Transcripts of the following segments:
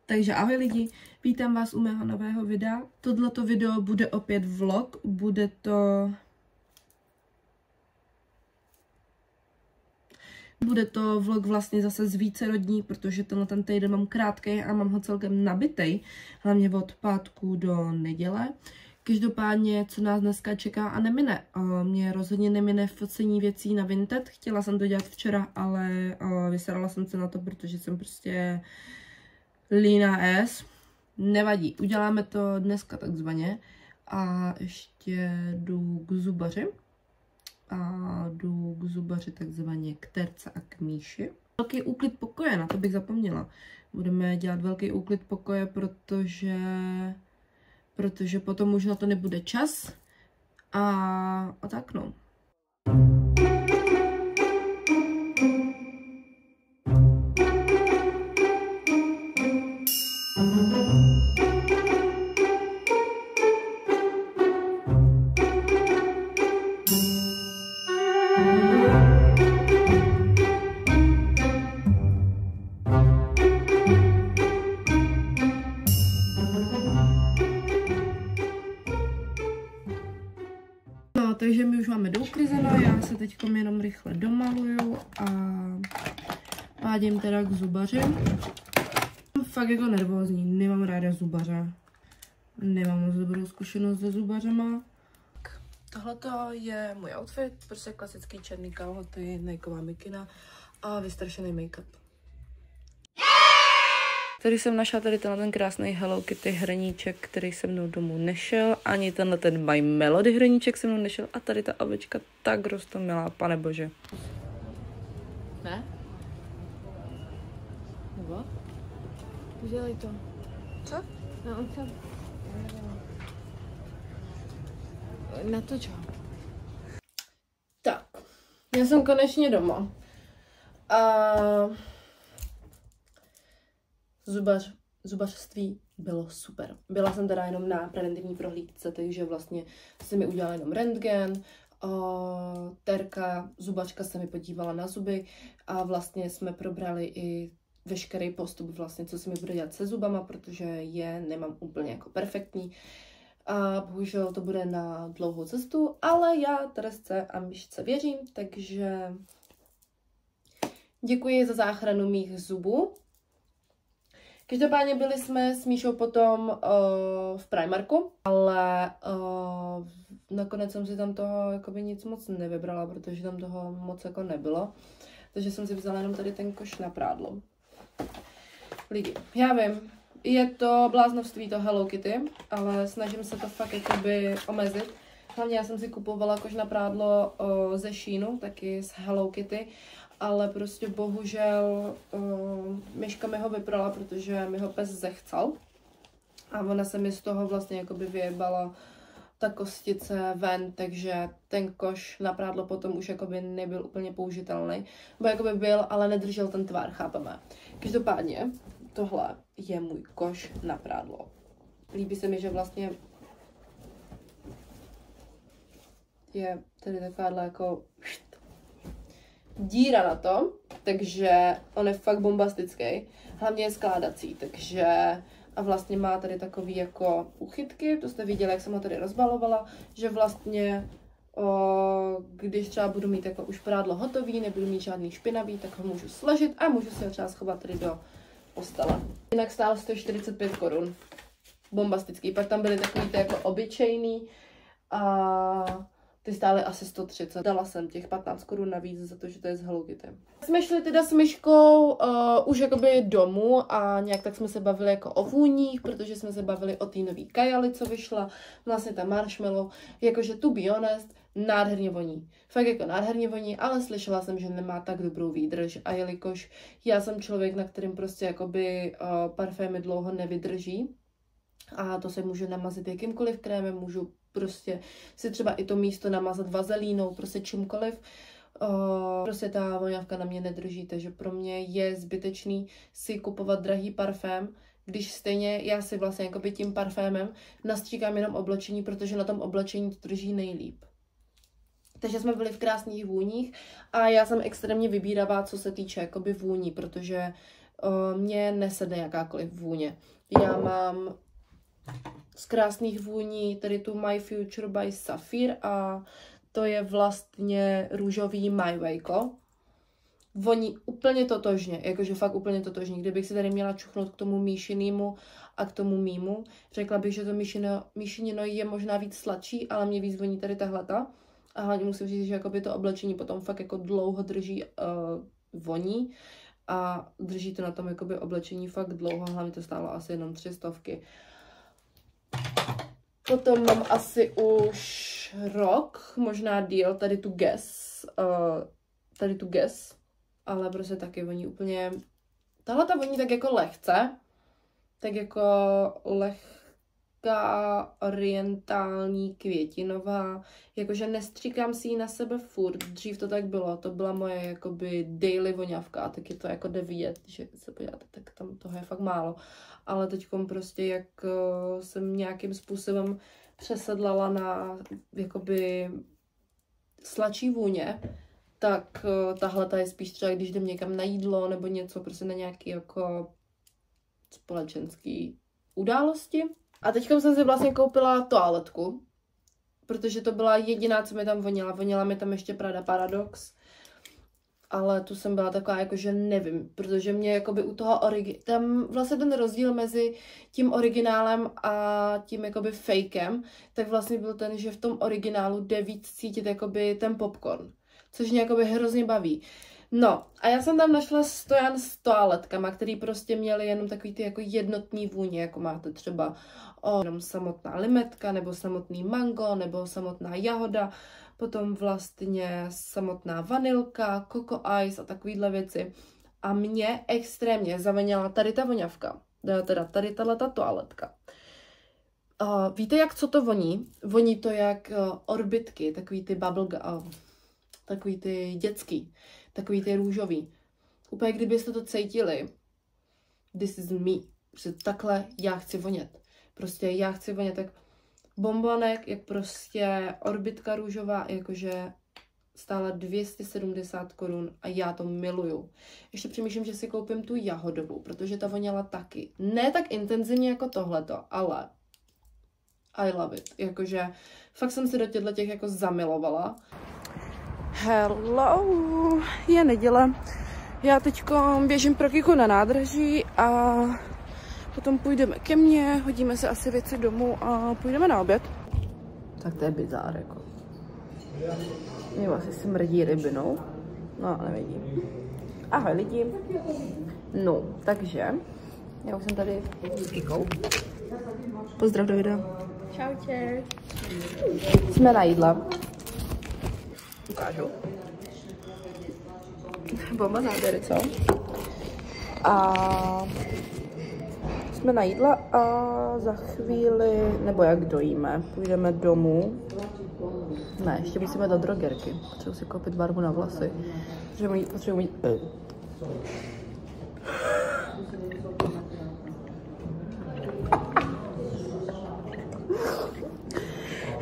Takže ahoj lidi, vítám vás u mého nového videa. Tohleto video bude opět vlog, bude to vlog vlastně zase z více dní, protože ten týden mám krátký a mám ho celkem nabitej, hlavně od pátku do neděle. Každopádně, co nás dneska čeká a nemine. Mě rozhodně nemine focení věcí na Vinted. Chtěla jsem to dělat včera, ale vysrala jsem se na to, protože jsem prostě líná ass. Nevadí, uděláme to dneska takzvaně. A ještě jdu k zubaři. Takzvaně k Terce a k Míši. Velký úklid pokoje, na to bych zapomněla. Budeme dělat velký úklid pokoje, protože potom už na to nebude čas. A tak no. Takže my už máme douklizeno, já se teď jenom rychle domaluju a pádím teda k zubaři. Jsem fakt jako nervózní, nemám ráda zubaře. Nemám moc dobrou zkušenost se zubařema. Tohleto je můj outfit, prostě klasický černý kalhoty, Nikeová mikina a vystrašený make-up. Tady jsem našla ten krásný Hello Kitty hraníček, který se mnou domů nešel. Ani ten My Melody hraníček se mnou nešel. A tady ta ovečka tak roztomilá, pane bože. Ne? Nebo? Udělej to. Co? No, on tam. Natoč ho. Tak, já jsem konečně doma. Zubařství bylo super. Byla jsem teda jenom na preventivní prohlídce, takže vlastně se mi udělala jenom rentgen. Terka, zubařka, se mi podívala na zuby a vlastně jsme probrali i veškerý postup, vlastně, co se mi bude dělat se zubama, protože je nemám úplně jako perfektní. A bohužel to bude na dlouhou cestu, ale já Teresce a Myšce věřím, takže děkuji za záchranu mých zubů. Každopádně byli jsme s Míšou potom v Primarku, ale nakonec jsem si tam toho jakoby nic moc nevybrala, protože tam toho moc jako nebylo. Takže jsem si vzala jenom tady ten koš na prádlo. Lidi, já vím, je to bláznovství to Hello Kitty, ale snažím se to fakt jakoby omezit. Hlavně já jsem si kupovala koš na prádlo ze Sheinu, taky z Hello Kitty. Ale prostě bohužel Myška mi ho vyprala, protože mi ho pes zechcal. A ona se mi z toho vlastně jakoby vyjebala ta kostice ven, takže ten koš na prádlo potom už jakoby nebyl úplně použitelný. Bo jakoby byl, ale nedržel ten tvar, chápeme. Každopádně tohle je můj koš na prádlo. Líbí se mi, že vlastně je tady takováhle jako díra na to, takže on je fakt bombastický. Hlavně je skládací, takže a vlastně má tady takový jako uchytky, to jste viděli, jak jsem ho tady rozbalovala, že vlastně když třeba budu mít jako už prádlo hotový, nebudu mít žádný špinavý, tak ho můžu složit a můžu si ho třeba schovat tady do postele. Jinak stál 145 korun. Bombastický. Pak tam byly takový ty jako obyčejný a ty stály asi 130. Dala jsem těch 15 korun navíc za to, že to je z Hello Kitty. Jsme šli teda s Myškou už jakoby domů a nějak tak jsme se bavili jako o vůních, protože jsme se bavili o té nový kajali, co vyšla. Vlastně ta marshmallow, jakože to be honest, nádherně voní. Fakt jako nádherně voní, ale slyšela jsem, že nemá tak dobrou výdrž a jelikož já jsem člověk, na kterým prostě jakoby parfémy dlouho nevydrží a to se můžu namazit jakýmkoliv krémem, můžu prostě si třeba i to místo namazat vazelínou, prostě čímkoliv. Prostě ta voňavka na mě nedrží, takže pro mě je zbytečný si kupovat drahý parfém, když stejně já si vlastně jakoby tím parfémem nastříkám jenom oblečení, protože na tom oblečení to drží nejlíp. Takže jsme byli v krásných vůních a já jsem extrémně vybíravá, co se týče jakoby vůní, protože mně nesedne jakákoliv vůně. Já mám z krásných vůní tady tu My Future by Sapphire a to je vlastně růžový My Waco. Voní úplně totožně, jakože fakt úplně totožně. Kdybych si tady měla čuchnout k tomu míšinýmu a k tomu mýmu, řekla bych, že to míšinino je možná víc sladší, ale mě víc voní tady tahleta. A hlavně musím říct, že jakoby to oblečení potom fakt jako dlouho drží voní a drží to na tom jakoby oblečení fakt dlouho, hlavně to stálo asi jenom 300. Potom mám asi už rok, možná díl, tady tu Guess, ale prostě taky voní úplně, tahle ta voní tak jako lehce, tak jako lehká orientální květinová, jakože nestříkám si ji na sebe furt, dřív to tak bylo, to byla moje jakoby daily voňavka, tak je to jako jde vidět, že se podíváte, tak tam toho je fakt málo, ale teďkom prostě jak jsem nějakým způsobem přesedlala na jakoby sladší vůně, tak tahle je spíš třeba, když jdem někam na jídlo nebo něco, prostě na nějaký jako společenský události. A teďka jsem si vlastně koupila toaletku, protože to byla jediná, co mi tam vonila. Vonila mi tam ještě Prada Paradox, ale tu jsem byla taková, jakože nevím, protože mě jakoby u toho tam vlastně ten rozdíl mezi tím originálem a tím jakoby fakem, tak vlastně byl ten, že v tom originálu jde víc cítit jakoby ten popcorn, což mě jakoby hrozně baví. No, a já jsem tam našla stojan s toaletkama, který prostě měly jenom takový ty jako jednotný vůně, jako máte třeba jenom samotná limetka, nebo samotný mango, nebo samotná jahoda, potom vlastně samotná vanilka, coco ice a takovýhle věci. A mě extrémně zavoněla tady ta voňavka, teda tady tato toaletka. Víte, jak co to voní? Voní to jak orbitky, takový ty takový ty dětský, takový ty růžový. Úplně kdybyste to cítili, this is me, že takhle já chci vonět. Prostě já chci vonět tak bombonek, jak prostě orbitka růžová, jakože stála 270 korun a já to miluju. Ještě přemýšlím, že si koupím tu jahodovou, protože ta voněla taky. Ne tak intenzivně jako tohleto, ale I love it. Jakože fakt jsem si do těch jako zamilovala. Hello, je neděle. Já teďko běžím pro Kiku na nádraží a potom půjdeme ke mně, hodíme si asi věci domů a půjdeme na oběd. Tak to je bizár, jako. Mě vlastně smrdí rybinou. No, nevidím. Ahoj lidi. No, takže já už jsem tady s Kikou. Pozdrav do videa. Čaute. Jsme na jídla. Ukážu. Bomba záběry, co? A jsme na jídla a za chvíli, nebo jak dojíme, půjdeme domů. Ne, ještě musíme do drogerky. Potřebuji si koupit barvu na vlasy. Potřebuji mít...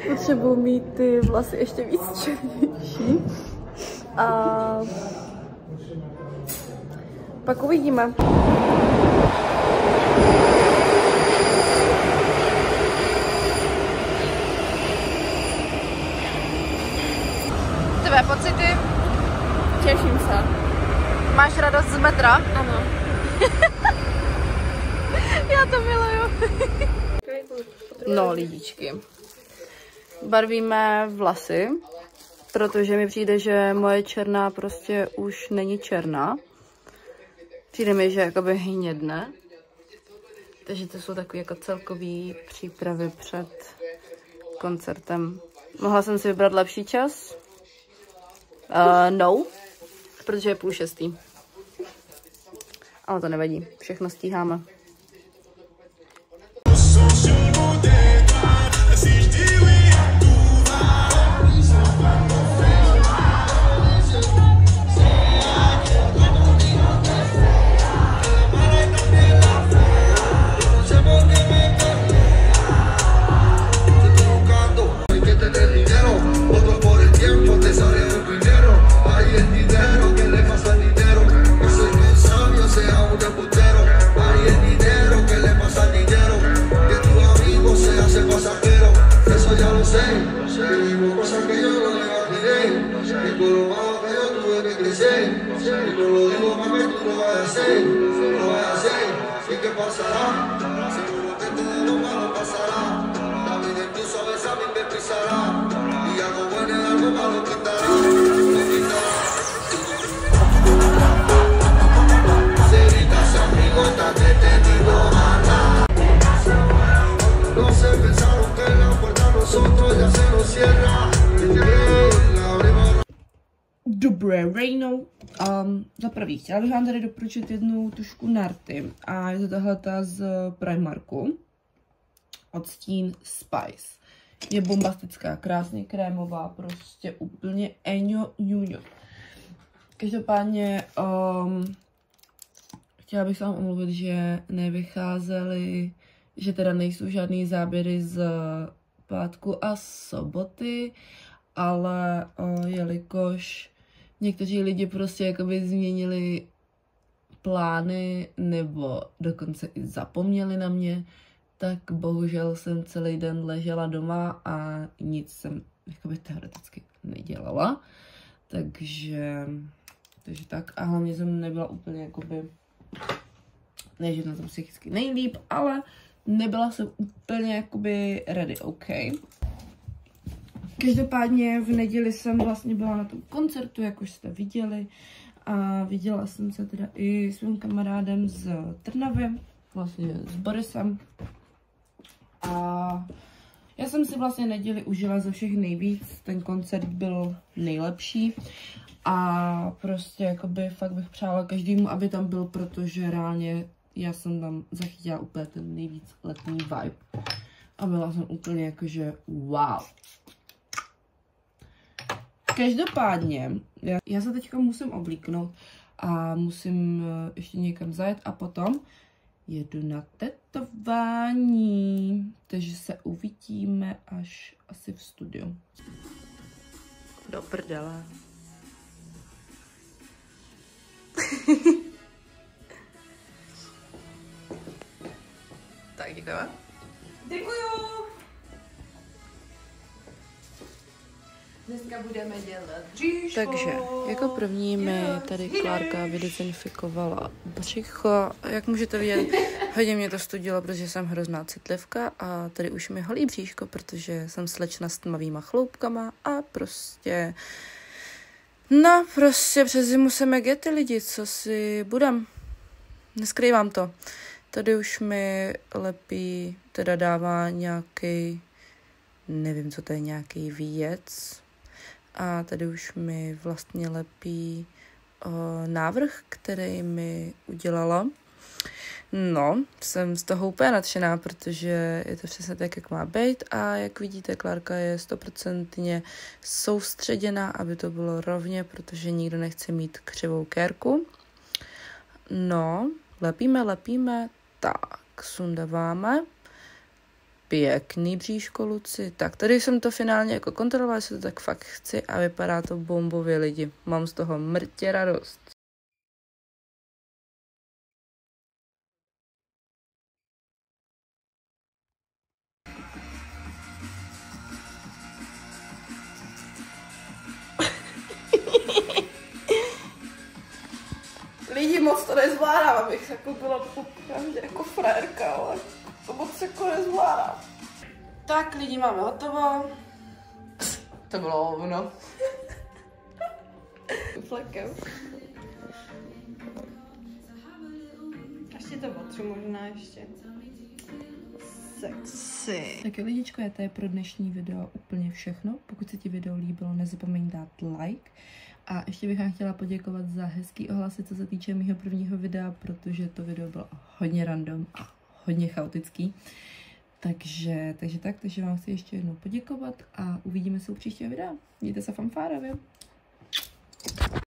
Potřebuji mít ty vlasy ještě víc černější. A pak uvidíme. Tvé pocity? Těším se. Máš radost z metra? Ano. Já to miluju. No, lidičky. Barvíme vlasy, protože mi přijde, že moje černá prostě už není černá. Přijde mi, že jakoby hnědne. Takže to jsou takové jako celkové přípravy před koncertem. Mohla jsem si vybrat lepší čas? No, protože je 5:30. Ale to nevadí, všechno stíháme. The Dobré ráno. Za prvý, chtěla bych vám tady doporučit jednu tušku Narty a je to tahleta z Primarku od Steam Spice. Je bombastická, krásně krémová, prostě úplně eňo ňuňo. Každopádně chtěla bych se vám omluvit, že nevycházely, že teda nejsou žádný záběry z pátku a soboty, ale jelikož někteří lidi prostě jakoby změnili plány nebo dokonce i zapomněli na mě, tak bohužel jsem celý den ležela doma a nic jsem jakoby teoreticky nedělala. Takže tak a hlavně jsem nebyla úplně jakoby, ne, že na tom psychicky nejlíp, ale nebyla jsem úplně jakoby ready, OK. Každopádně v neděli jsem vlastně byla na tom koncertu, jak už jste viděli. A viděla jsem se teda i s mým kamarádem z Trnavy, vlastně s Borisem. A já jsem si vlastně neděli užila ze všech nejvíc, ten koncert byl nejlepší. A prostě jakoby fakt bych přála každému, aby tam byl, protože reálně já jsem tam zachytila úplně ten nejvíc letní vibe. A byla jsem úplně jakože wow. Každopádně, já se teďka musím oblíknout a musím ještě někam zajet a potom jedu na tetování. Takže se uvidíme až asi v studiu. Do prdele. Tak děkujeme. Děkuju. Dneska budeme dělat bříško. Takže jako první mi tady Klárka vydezinfikovala břicho. Jak můžete vidět, hodně mě to studilo, protože jsem hrozná citlivka a tady už mi holí bříško, protože jsem slečna s tmavýma chloupkama a prostě přes zimu jsem jak je ty lidi, co si budem. Neskrývám to. Tady už mi lepí, teda dává nějaký, nevím, co to je, nějaký věc. A tady už mi vlastně lepí návrh, který mi udělala. No, jsem z toho úplně nadšená, protože je to přesně tak, jak má být. A jak vidíte, Klárka je 100% soustředěná, aby to bylo rovně, protože nikdo nechce mít křivou kérku. No, lepíme, tak, sundáváme. Pěkný bříško, Luci. Tak, tady jsem to finálně jako kontrolovala, jestli to tak fakt chci a vypadá to bombově, lidi. Mám z toho mrtě radost. Lidi, moc to nezvládám, abych jako byla popravdě jako frérka, ale to moc jako nezvládám. Tak, lidi, máme hotovo. To bylo ono. Flekem. Ještě to potřu možná ještě. Sexy. Tak jo, lidičko, to je pro dnešní video úplně všechno. Pokud se ti video líbilo, nezapomeň dát like. A ještě bych vám chtěla poděkovat za hezký ohlasy, co se týče mého prvního videa, protože to video bylo hodně random a hodně chaotický. Takže vám chci ještě jednou poděkovat a uvidíme se u příštího videa. Mějte se fanfárově.